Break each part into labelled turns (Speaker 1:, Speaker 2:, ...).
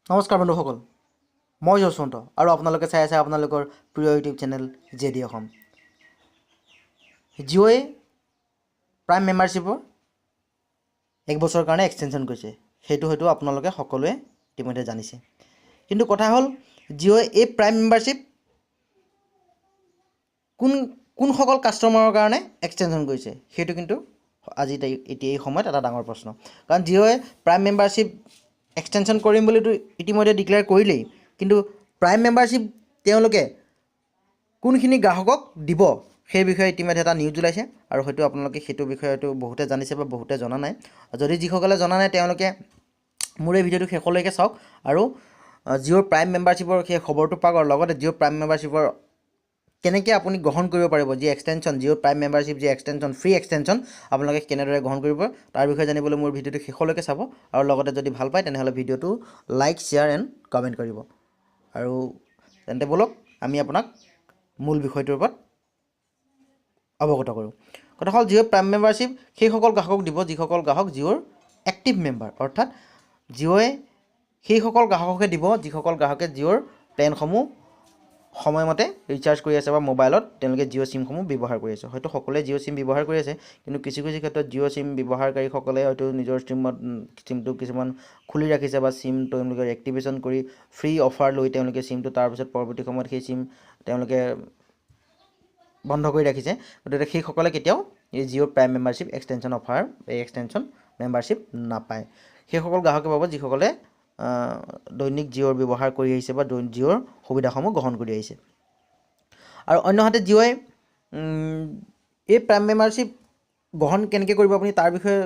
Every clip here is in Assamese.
Speaker 1: নমস্কাৰ বন্ধুসকল, মই যশৱন্ত আৰু আপোনালোকে চাই আছে আপোনালোকৰ প্ৰিয় ইউটিউব চেনেল জেডি অসম। জিঅ'য়ে প্ৰাইম মেম্বাৰশ্বিপৰ 1 বছৰৰ কাৰণে এক্সটেনশ্যন কৰিছে। সেইটো হয়তো আপোনালোকে সকলোৱে ইতিমধ্যে জানিছে। কিন্তু কথা হ'ল জিঅ'য়ে এই প্ৰাইম মেম্বাৰশ্বিপ কোনসকল কাষ্টমাৰৰ কাৰণে এক্সটেনশ্যন কৰিছে সেইটো কিন্তু এতিয়া এই সময়ত এটা ডাঙৰ প্ৰশ্ন। কাৰণ জিঅ'য়ে প্ৰাইম মেম্বাৰশ্বিপ এক্সটেনশ্যন কৰিম বুলিতো ইতিমধ্যে ডিক্লেয়াৰ কৰিলেই, কিন্তু প্ৰাইম মেম্বাৰশ্বিপ তেওঁলোকে কোনখিনি গ্ৰাহকক দিব সেই বিষয়ে ইতিমধ্যে এটা নিউজ ওলাইছে আৰু হয়তো আপোনালোকে সেইটো বিষয়ে হয়তো বহুতে জানিছে বা বহুতে জনা নাই। যদি যিসকলে জনা নাই তেওঁলোকে মোৰ এই ভিডিঅ'টো শেষলৈকে চাওক আৰু জিঅ'ৰ প্ৰাইম মেম্বাৰশ্বিপৰ সেই খবৰটো পাওক আৰু লগতে জিঅ'ৰ প্ৰাইম মেম্বাৰশ্বিপৰ কেনেকৈ আপুনি গ্ৰহণ কৰিব পাৰিব, যি এক্সটেনশ্যন জিঅ'ৰ প্ৰাইম মেম্বাৰশ্বিপ যি এক্সটেনশ্যন ফ্ৰী এক্সটেনশ্যন আপোনালোকে কেনেদৰে গ্ৰহণ কৰিব তাৰ বিষয়ে জানিবলৈ মোৰ ভিডিঅ'টো শেষলৈকে চাব আৰু লগতে যদি ভাল পায় তেনেহ'লে ভিডিঅ'টো লাইক শ্বেয়াৰ এণ্ড কমেণ্ট কৰিব। আৰু তেন্তে ব'লক আমি আপোনাক মূল বিষয়টোৰ ওপৰত অৱগত কৰোঁ। কথা হ'ল জিঅ'ৰ প্ৰাইম মেম্বাৰশ্বিপ সেইসকল গ্ৰাহকক দিব যিসকল গ্ৰাহক জিঅ'ৰ এক্টিভ মেম্বাৰ, অৰ্থাৎ জিঅ'য়ে সেইসকল গ্ৰাহককে দিব যিসকল গ্ৰাহকে জিঅ'ৰ প্লেনসমূহ সময়মতে ৰিচাৰ্জ কৰি আছে বা মোবাইলত তেওঁলোকে জিঅ' চিমসমূহ ব্যৱহাৰ কৰি আছে। হয়তো সকলোৱে জিঅ' চিম ব্যৱহাৰ কৰি আছে, কিন্তু কিছু ক্ষেত্ৰত জিঅ' চিম ব্যৱহাৰকাৰীসকলে হয়তো নিজৰ চিমটো কিছুমান খুলি ৰাখিছে বা চিম তেওঁলোকে এক্টিভেশ্যন কৰি ফ্ৰী অফাৰ লৈ তেওঁলোকে চিমটো তাৰপিছত পৰৱৰ্তী সময়ত সেই চিম তেওঁলোকে বন্ধ কৰি ৰাখিছে। গতিকে সেইসকলে কেতিয়াও এই জিঅ'ৰ প্ৰাইম মেম্বাৰশ্বিপ এক্সটেনশ্যন অফাৰ এই এক্সটেনশ্যন মেম্বাৰশ্বিপ নাপায়। সেইসকল গ্ৰাহকে পাব যিসকলে দৈনিক জিঅ'ৰ ব্যৱহাৰ কৰি আহিছে বা জিঅ'ৰ সুবিধাসমূহ গ্ৰহণ কৰি আহিছে। আৰু অন্যহাতে জিঅ'য়ে এই প্ৰাইম মেম্বাৰশ্বিপ গ্ৰহণ কেনেকৈ কৰিব আপুনি তাৰ বিষয়ে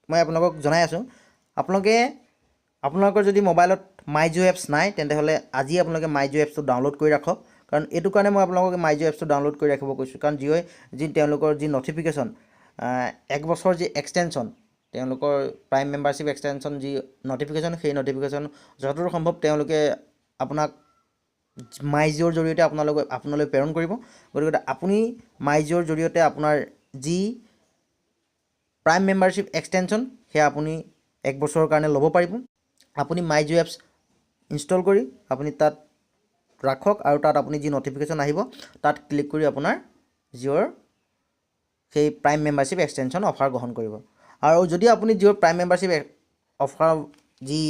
Speaker 1: মই আপোনালোকক জনাই আছোঁ। আপোনালোকৰ যদি মোবাইলত মাই জিঅ' এপছ নাই তেন্তে আজি আপোনালোকে মাই জিঅ' এপছটো ডাউনলোড কৰি ৰাখক। কাৰণ এইটো কাৰণে মই আপোনালোকক মাই জিঅ' এপছটো ডাউনলোড কৰি ৰাখিব কৈছোঁ, কাৰণ জিঅ'য়ে তেওঁলোকৰ যি নটিফিকেশ্যন 1 বছৰ যি এক্সটেনশ্যন তেওঁলোকৰ প্ৰাইম মেম্বাৰশ্বিপ এক্সটেনশ্যন যি নটিফিকেশ্যন সেই নটিফিকেশ্যন যতদূৰ সম্ভৱ তেওঁলোকে আপোনাক মাই জিঅ'ৰ জৰিয়তে আপোনালৈ প্ৰেৰণ কৰিব। গতিকে আপুনি মাই জিঅ'ৰ জৰিয়তে আপোনাৰ যি প্ৰাইম মেম্বাৰশ্বিপ এক্সটেনশ্যন সেয়া আপুনি 1 বছৰৰ কাৰণে ল'ব পাৰিব। আপুনি মাই জিঅ' এপছ ইনষ্টল কৰি আপুনি তাত ৰাখক আৰু তাত আপুনি যি নটিফিকেশ্যন আহিব তাত ক্লিক কৰি আপোনাৰ জিঅ'ৰ সেই প্ৰাইম মেম্বাৰশ্বিপ এক্সটেনশ্যন অফাৰ গ্ৰহণ কৰিব। আৰু যদি আপুনি জিঅ'ৰ প্ৰাইম মেম্বাৰশ্বিপ অফাৰ যি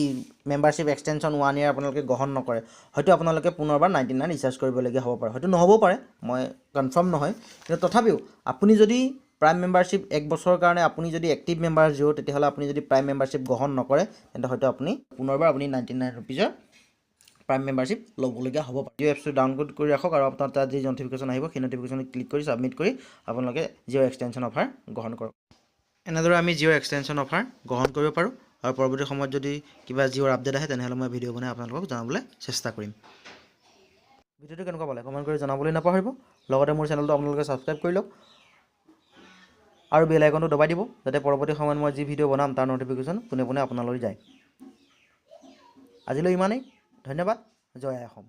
Speaker 1: মেম্বাৰশ্বিপ এক্সটেনশ্যন 1 year আপোনালোকে গ্ৰহণ নকৰে, হয়তো আপোনালোকে পুনৰবাৰ 99 ৰিচাৰ্জ কৰিবলগীয়া হ'ব পাৰে, হয়তো নহ'বও পাৰে, মই কনফাৰ্ম নহয়। কিন্তু তথাপিও আপুনি যদি প্ৰাইম মেম্বাৰশ্বিপ 1 বছৰৰ কাৰণে আপুনি যদি এক্টিভ মেম্বাৰ জিঅ' তেতিয়াহ'লে আপুনি যদি প্ৰাইম মেম্বাৰশ্বিপ গ্ৰহণ নকৰে তেন্তে হয়তো আপুনি পুনৰবাৰ 99 ৰুপিজৰ প্ৰাইম মেম্বাৰশ্বিপ ল'বলগীয়া হ'ব পাৰে। জিঅ' এপছটো ডাউনলোড কৰি ৰাখক আৰু আপোনাৰ তাত যি নটিফিকেশ্যন আহিব সেই নটিফিকেশ্যন ক্লিক কৰি ছাবমিট কৰি আপোনালোকে জিঅ' এক্সটেনশ্যন অফাৰ গ্ৰহণ কৰক। এনেদৰে আমি জিঅ' এক্সটেনশ্যন অফাৰ গ্ৰহণ কৰিব পাৰোঁ আৰু পৰৱৰ্তী সময়ত যদি কিবা জিঅ'ৰ আপডেট আহে তেনেহ'লে মই ভিডিঅ' বনাই আপোনালোকক জনাবলৈ চেষ্টা কৰিম। ভিডিঅ'টো কেনেকুৱা পালে কমেণ্ট কৰি জনাবলৈ নাপাহৰিব। লগতে মোৰ চেনেলটো আপোনালোকে ছাবস্ক্ৰাইব কৰি লওক আৰু বেল আইকনটো দবাই দিব যাতে পৰৱৰ্তী সময়ত মই যি ভিডিঅ' বনাম তাৰ নটিফিকেশ্যন পোনে পোনে আপোনালৈ যায়। আজিলৈ ইমানেই, ধন্যবাদ। জয় আই অসম।